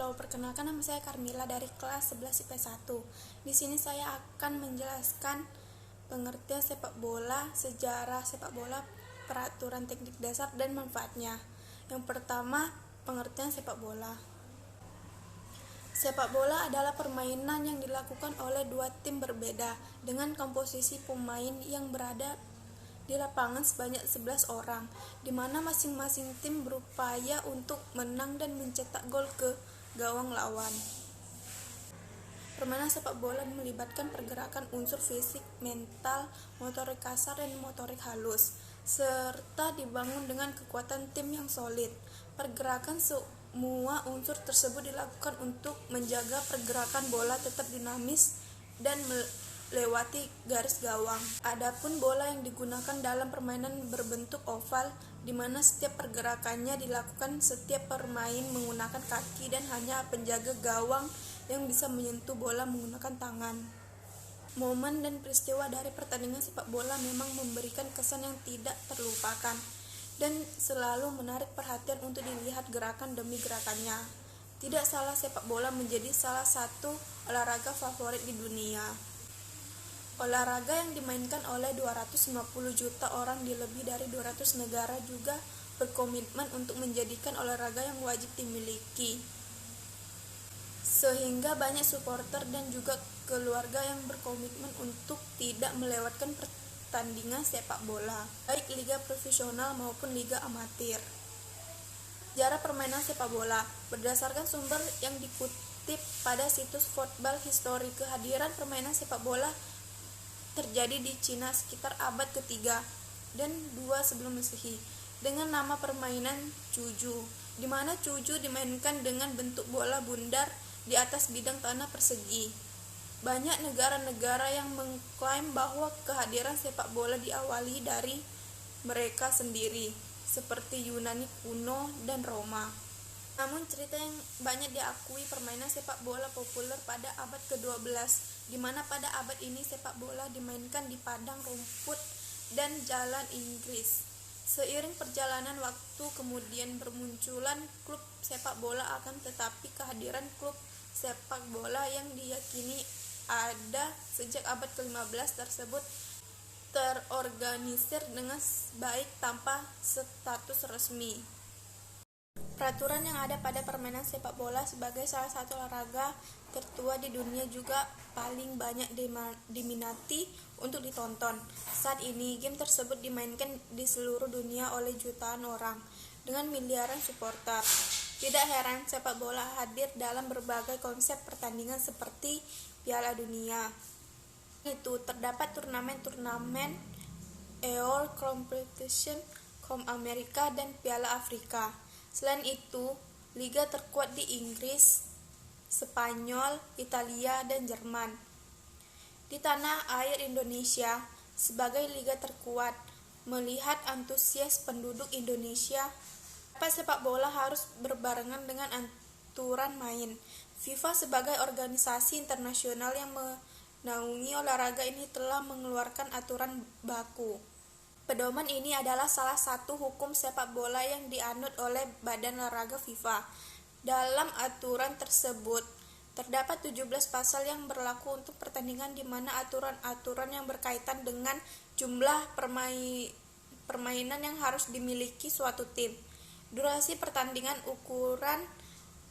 Halo, perkenalkan nama saya Carmila dari kelas 11 IP 1. Di sini saya akan menjelaskan pengertian sepak bola, sejarah sepak bola, peraturan teknik dasar dan manfaatnya. Yang pertama, pengertian sepak bola. Sepak bola adalah permainan yang dilakukan oleh dua tim berbeda dengan komposisi pemain yang berada di lapangan sebanyak 11 orang, di mana masing-masing tim berupaya untuk menang dan mencetak gol ke gawang lawan. Permainan sepak bola melibatkan pergerakan unsur fisik, mental, motorik kasar, dan motorik halus, serta dibangun dengan kekuatan tim yang solid. Pergerakan semua unsur tersebut dilakukan untuk menjaga pergerakan bola tetap dinamis dan lewati garis gawang. Adapun bola yang digunakan dalam permainan berbentuk oval, di mana setiap pergerakannya dilakukan setiap pemain menggunakan kaki dan hanya penjaga gawang yang bisa menyentuh bola menggunakan tangan. Momen dan peristiwa dari pertandingan sepak bola memang memberikan kesan yang tidak terlupakan dan selalu menarik perhatian untuk dilihat gerakan demi gerakannya. Tidak salah, sepak bola menjadi salah satu olahraga favorit di dunia. Olahraga yang dimainkan oleh 250 juta orang di lebih dari 200 negara juga berkomitmen untuk menjadikan olahraga yang wajib dimiliki. Sehingga banyak supporter dan juga keluarga yang berkomitmen untuk tidak melewatkan pertandingan sepak bola, baik liga profesional maupun liga amatir. Sejarah permainan sepak bola berdasarkan sumber yang dikutip pada situs Football History, kehadiran permainan sepak bola terjadi di Cina sekitar abad ketiga dan 2 sebelum Masehi dengan nama permainan cuju, di mana cuju dimainkan dengan bentuk bola bundar di atas bidang tanah persegi. Banyak negara-negara yang mengklaim bahwa kehadiran sepak bola diawali dari mereka sendiri, seperti Yunani kuno dan Roma. Namun cerita yang banyak diakui permainan sepak bola populer pada abad ke-12, di mana pada abad ini sepak bola dimainkan di padang rumput dan jalan Inggris. Seiring perjalanan waktu kemudian bermunculan klub sepak bola, akan tetapi kehadiran klub sepak bola yang diyakini ada sejak abad ke-15 tersebut terorganisir dengan baik tanpa status resmi. Peraturan yang ada pada permainan sepak bola sebagai salah satu olahraga tertua di dunia juga paling banyak diminati untuk ditonton. Saat ini, game tersebut dimainkan di seluruh dunia oleh jutaan orang dengan miliaran supporter. Tidak heran sepak bola hadir dalam berbagai konsep pertandingan seperti Piala Dunia. Itu terdapat turnamen-turnamen Euro Competition, Copa America, dan Piala Afrika. Selain itu, liga terkuat di Inggris, Spanyol, Italia, dan Jerman. Di tanah air Indonesia, sebagai liga terkuat, melihat antusias penduduk Indonesia, sepak bola harus berbarengan dengan aturan main. FIFA sebagai organisasi internasional yang menaungi olahraga ini telah mengeluarkan aturan baku. Pedoman ini adalah salah satu hukum sepak bola yang dianut oleh Badan Olahraga FIFA. Dalam aturan tersebut, terdapat 17 pasal yang berlaku untuk pertandingan, di mana aturan-aturan yang berkaitan dengan jumlah permainan yang harus dimiliki suatu tim, durasi pertandingan, ukuran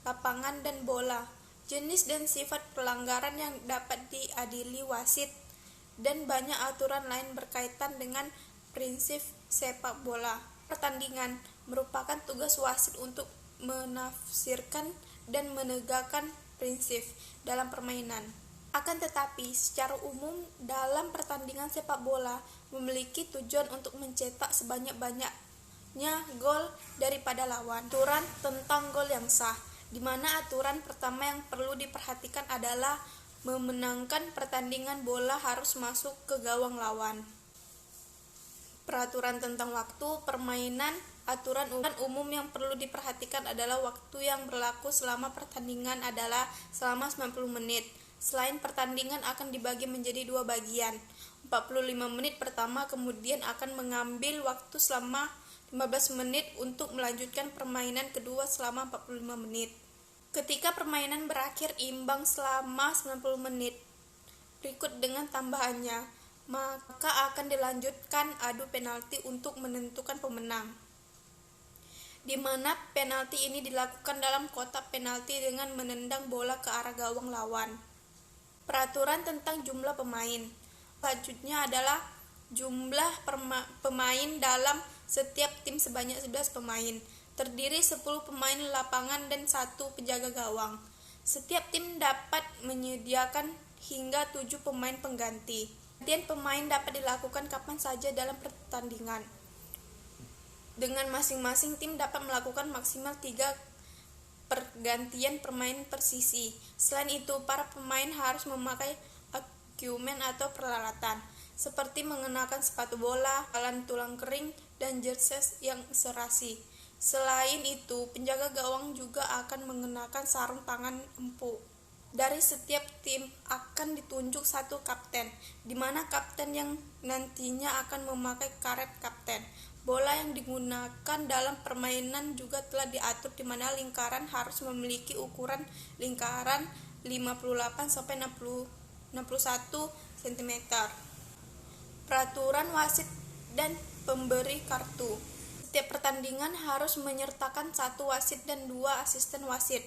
lapangan dan bola, jenis dan sifat pelanggaran yang dapat diadili wasit, dan banyak aturan lain berkaitan dengan prinsip sepak bola. Pertandingan merupakan tugas wasit untuk menafsirkan dan menegakkan prinsip dalam permainan. Akan tetapi, secara umum dalam pertandingan sepak bola memiliki tujuan untuk mencetak sebanyak-banyaknya gol daripada lawan. Aturan tentang gol yang sah, di mana aturan pertama yang perlu diperhatikan adalah memenangkan pertandingan bola harus masuk ke gawang lawan. Peraturan tentang waktu permainan. Aturan umum yang perlu diperhatikan adalah waktu yang berlaku selama pertandingan adalah selama 90 menit. Selain pertandingan akan dibagi menjadi 2 bagian. 45 menit pertama kemudian akan mengambil waktu selama 15 menit untuk melanjutkan permainan kedua selama 45 menit. Ketika permainan berakhir imbang selama 90 menit, berikut dengan tambahannya, maka akan dilanjutkan adu penalti untuk menentukan pemenang, di mana penalti ini dilakukan dalam kotak penalti dengan menendang bola ke arah gawang lawan. Peraturan tentang jumlah pemain. Selanjutnya adalah jumlah pemain dalam setiap tim sebanyak 11 pemain, terdiri 10 pemain lapangan dan 1 penjaga gawang. Setiap tim dapat menyediakan hingga 7 pemain pengganti. Gantian pemain dapat dilakukan kapan saja dalam pertandingan, dengan masing-masing tim dapat melakukan maksimal 3 pergantian pemain per sisi. Selain itu, para pemain harus memakai equipment atau peralatan, seperti mengenakan sepatu bola, alat tulang kering, dan jersey yang serasi. Selain itu, penjaga gawang juga akan mengenakan sarung tangan empuk. Dari setiap tim akan ditunjuk 1 kapten, di mana kapten yang nantinya akan memakai karet kapten. Bola yang digunakan dalam permainan juga telah diatur, di mana lingkaran harus memiliki ukuran lingkaran 58-61 cm. Peraturan wasit dan pemberi kartu. Setiap pertandingan harus menyertakan 1 wasit dan 2 asisten wasit.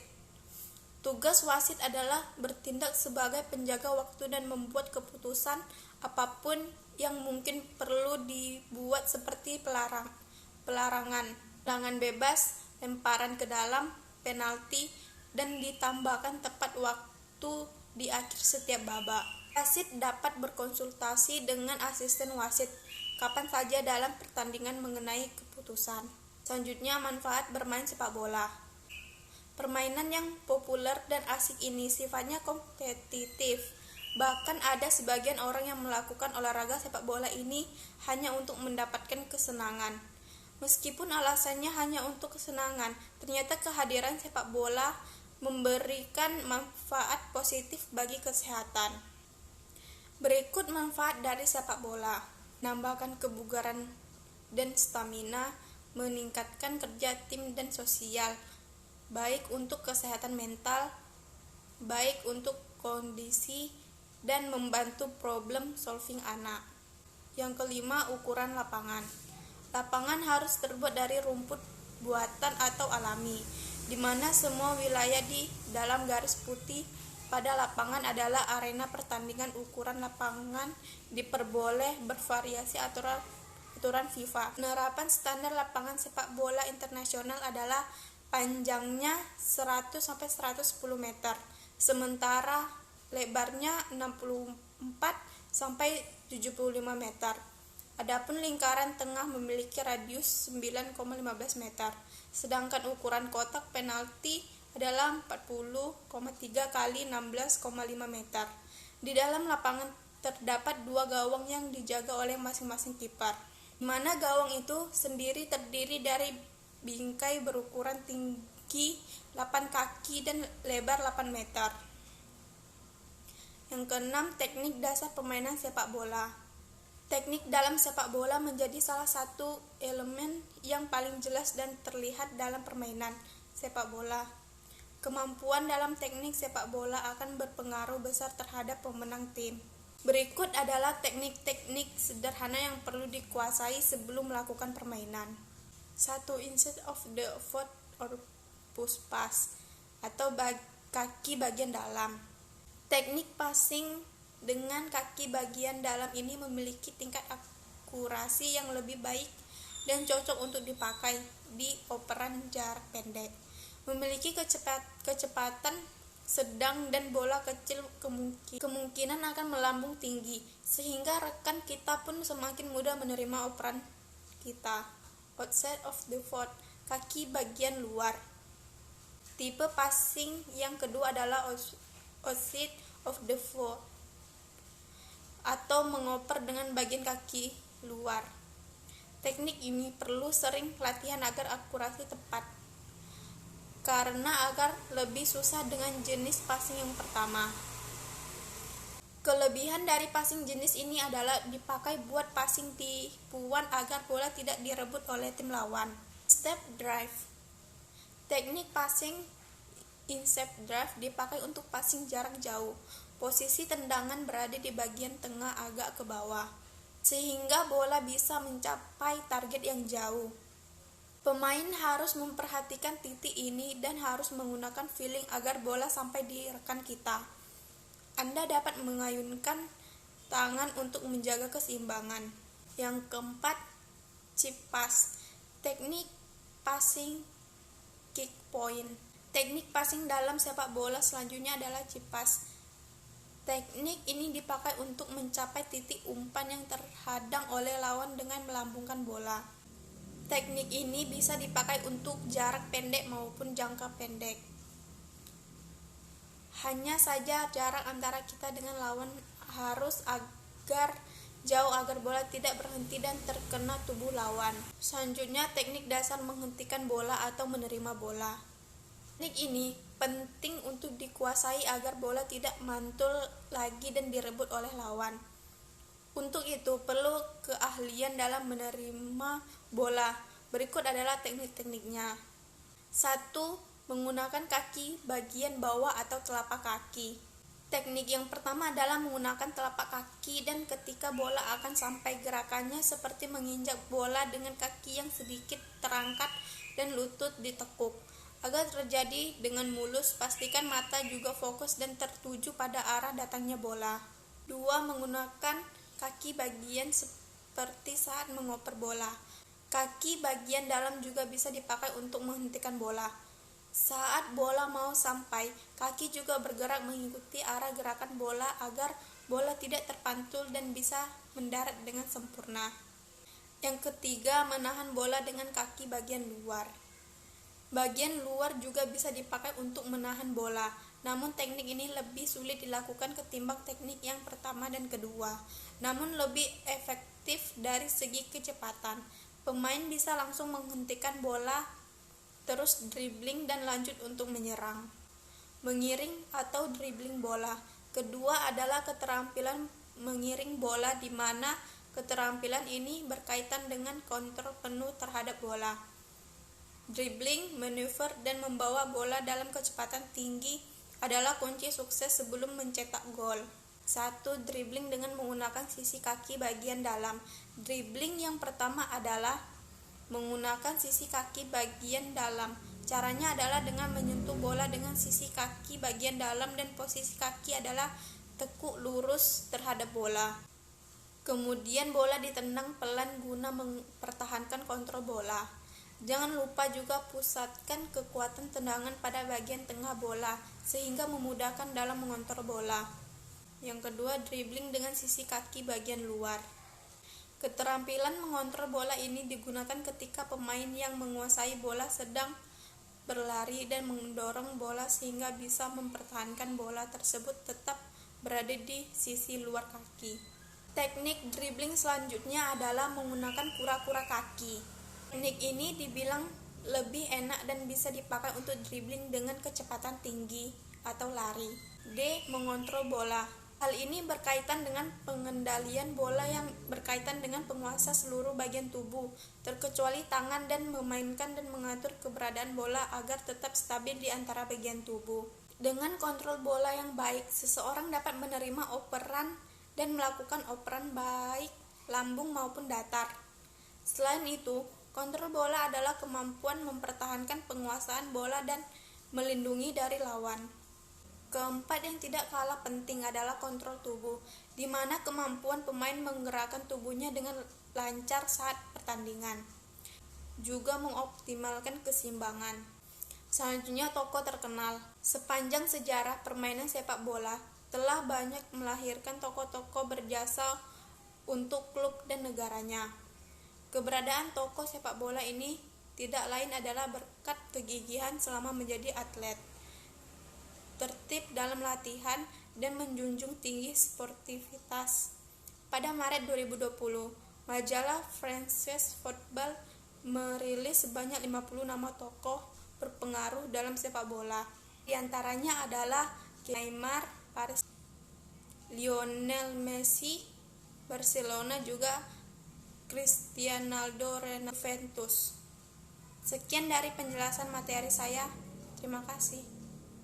Tugas wasit adalah bertindak sebagai penjaga waktu dan membuat keputusan apapun yang mungkin perlu dibuat, seperti pelarangan bebas, lemparan ke dalam, penalti, dan ditambahkan tepat waktu di akhir setiap babak. Wasit dapat berkonsultasi dengan asisten wasit kapan saja dalam pertandingan mengenai keputusan. Selanjutnya, manfaat bermain sepak bola. Permainan yang populer dan asik ini sifatnya kompetitif. Bahkan ada sebagian orang yang melakukan olahraga sepak bola ini hanya untuk mendapatkan kesenangan. Meskipun alasannya hanya untuk kesenangan, ternyata kehadiran sepak bola memberikan manfaat positif bagi kesehatan. Berikut manfaat dari sepak bola: menambahkan kebugaran dan stamina, meningkatkan kerja tim dan sosial, baik untuk kesehatan mental, baik untuk kondisi, dan membantu problem solving anak. Yang kelima, ukuran lapangan. Lapangan harus terbuat dari rumput buatan atau alami, di mana semua wilayah di dalam garis putih pada lapangan adalah arena pertandingan. Ukuran lapangan diperboleh bervariasi aturan FIFA. Penerapan standar lapangan sepak bola internasional adalah panjangnya 100-110 meter, sementara lebarnya 64-75 meter. Adapun lingkaran tengah memiliki radius 9,15 meter, sedangkan ukuran kotak penalti adalah 40,3 x 16,5 meter. Di dalam lapangan terdapat 2 gawang yang dijaga oleh masing-masing kiper, di mana gawang itu sendiri terdiri dari bingkai berukuran tinggi 8 kaki dan lebar 8 meter. Yang keenam, teknik dasar permainan sepak bola. Teknik dalam sepak bola menjadi salah satu elemen yang paling jelas dan terlihat dalam permainan sepak bola. Kemampuan dalam teknik sepak bola akan berpengaruh besar terhadap pemenang tim. Berikut adalah teknik-teknik sederhana yang perlu dikuasai sebelum melakukan permainan. 1. Inside of the foot or push pass, atau kaki bagian dalam. Teknik passing dengan kaki bagian dalam ini memiliki tingkat akurasi yang lebih baik dan cocok untuk dipakai di operan jarak pendek. Memiliki kecepatan sedang dan bola kecil kemungkinan akan melambung tinggi, sehingga rekan kita pun semakin mudah menerima operan kita. Outside of the foot, kaki bagian luar. Tipe passing yang kedua adalah outside of the foot, atau mengoper dengan bagian kaki luar. Teknik ini perlu sering latihan agar akurasi tepat, karena agar lebih susah dengan jenis passing yang pertama. Kelebihan dari passing jenis ini adalah dipakai buat passing tipuan agar bola tidak direbut oleh tim lawan. Step drive. Teknik passing Inside drive dipakai untuk passing jarak jauh. Posisi tendangan berada di bagian tengah agak ke bawah, sehingga bola bisa mencapai target yang jauh. Pemain harus memperhatikan titik ini dan harus menggunakan feeling agar bola sampai di rekan kita. Anda dapat mengayunkan tangan untuk menjaga keseimbangan. Yang keempat, chip pass. Teknik passing kick point. Teknik passing dalam sepak bola selanjutnya adalah chip pass. Teknik ini dipakai untuk mencapai titik umpan yang terhadang oleh lawan dengan melambungkan bola. Teknik ini bisa dipakai untuk jarak pendek maupun jangka pendek. Hanya saja jarak antara kita dengan lawan harus agar jauh agar bola tidak berhenti dan terkena tubuh lawan. Selanjutnya, teknik dasar menghentikan bola atau menerima bola. Teknik ini penting untuk dikuasai agar bola tidak mantul lagi dan direbut oleh lawan. Untuk itu, perlu keahlian dalam menerima bola. Berikut adalah teknik-tekniknya. 1. Menggunakan kaki bagian bawah atau telapak kaki. Teknik yang pertama adalah menggunakan telapak kaki dan ketika bola akan sampai gerakannya seperti menginjak bola dengan kaki yang sedikit terangkat dan lutut ditekuk. Agar terjadi dengan mulus, pastikan mata juga fokus dan tertuju pada arah datangnya bola. 2. Menggunakan kaki bagian seperti saat mengoper bola. Kaki bagian dalam juga bisa dipakai untuk menghentikan bola. Saat bola mau sampai, kaki juga bergerak mengikuti arah gerakan bola agar bola tidak terpantul dan bisa mendarat dengan sempurna. Yang ketiga, menahan bola dengan kaki bagian luar. Bagian luar juga bisa dipakai untuk menahan bola, namun teknik ini lebih sulit dilakukan ketimbang teknik yang pertama dan kedua, namun lebih efektif dari segi kecepatan. Pemain bisa langsung menghentikan bola, terus dribbling dan lanjut untuk menyerang. Mengiring atau dribbling bola. Kedua adalah keterampilan mengiring bola, di mana keterampilan ini berkaitan dengan kontrol penuh terhadap bola. Dribbling, manuver, dan membawa bola dalam kecepatan tinggi adalah kunci sukses sebelum mencetak gol. 1. Dribbling dengan menggunakan sisi kaki bagian dalam. Dribbling yang pertama adalah menggunakan sisi kaki bagian dalam. Caranya adalah dengan menyentuh bola dengan sisi kaki bagian dalam dan posisi kaki adalah tekuk lurus terhadap bola. Kemudian bola ditendang pelan guna mempertahankan kontrol bola. Jangan lupa juga pusatkan kekuatan tendangan pada bagian tengah bola sehingga memudahkan dalam mengontrol bola. Yang kedua, dribbling dengan sisi kaki bagian luar. Keterampilan mengontrol bola ini digunakan ketika pemain yang menguasai bola sedang berlari dan mendorong bola sehingga bisa mempertahankan bola tersebut tetap berada di sisi luar kaki. Teknik dribbling selanjutnya adalah menggunakan kura-kura kaki. Teknik ini dibilang lebih enak dan bisa dipakai untuk dribbling dengan kecepatan tinggi atau lari. D. Mengontrol bola. Hal ini berkaitan dengan pengendalian bola yang berkaitan dengan penguasa seluruh bagian tubuh, terkecuali tangan, dan memainkan dan mengatur keberadaan bola agar tetap stabil di antara bagian tubuh. Dengan kontrol bola yang baik, seseorang dapat menerima operan dan melakukan operan baik lambung maupun datar. Selain itu, kontrol bola adalah kemampuan mempertahankan penguasaan bola dan melindungi dari lawan. Keempat yang tidak kalah penting adalah kontrol tubuh, di mana kemampuan pemain menggerakkan tubuhnya dengan lancar saat pertandingan, juga mengoptimalkan keseimbangan. Selanjutnya, tokoh terkenal. Sepanjang sejarah permainan sepak bola, telah banyak melahirkan tokoh-tokoh berjasa untuk klub dan negaranya. Keberadaan tokoh sepak bola ini tidak lain adalah berkat kegigihan selama menjadi atlet, tertib dalam latihan, dan menjunjung tinggi sportivitas. Pada Maret 2020, majalah France Football merilis sebanyak 50 nama tokoh berpengaruh dalam sepak bola. Di antaranya adalah Neymar, Paris, Lionel Messi, Barcelona, juga Cristiano Ronaldo, Juventus. Sekian dari penjelasan materi saya. Terima kasih.